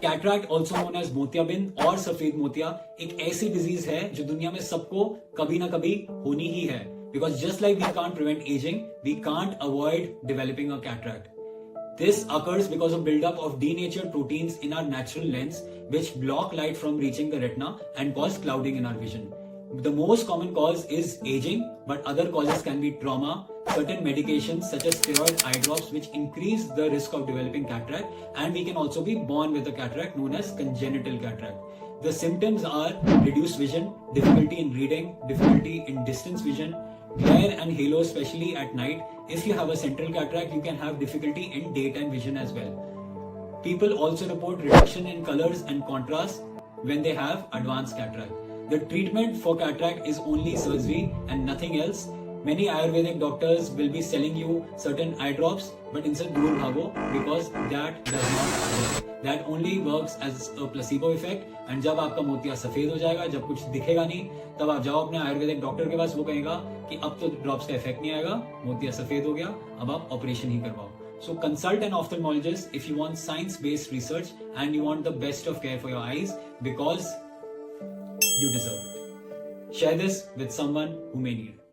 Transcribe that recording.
Cataract also known as मोतियाबिंद और सफेद मोतिया एक ऐसी डिजीज है जो दुनिया में सबको कभी ना कभी होनी ही है, because just like we can't prevent ageing, we can't avoid developing a cataract. This occurs because of buildup of denatured proteins in our natural lens, which block light from reaching the retina and cause clouding in our vision. The most common cause is aging, but other causes can be trauma, certain medications such as steroid eye drops which increase the risk of developing cataract, and we can also be born with a cataract known as congenital cataract. The symptoms are reduced vision, difficulty in reading, difficulty in distance vision, glare and halo, especially at night. If you have a central cataract, you can have difficulty in daytime vision as well. People also report reduction in colors and contrast when they have advanced cataract. The treatment for cataract is only surgery and nothing else. Many Ayurvedic doctors will be selling you certain eye drops, but instead दूर भागो, because that does not work. That only works as a placebo effect. And जब आपका मोतिया सफेद हो जाएगा, जब कुछ दिखेगा नहीं, तब आप जाओ अपने आयुर्वेदिक डॉक्टर के पास, वो कहेगा कि अब तो ड्रॉप्स का इफेक्ट नहीं आएगा, मोतिया सफेद हो गया, अब आप ऑपरेशन ही करवाओ. So consult an ophthalmologist if you want science-based research and you want the best of care for your eyes, because you deserve it. Share this with someone who may need it.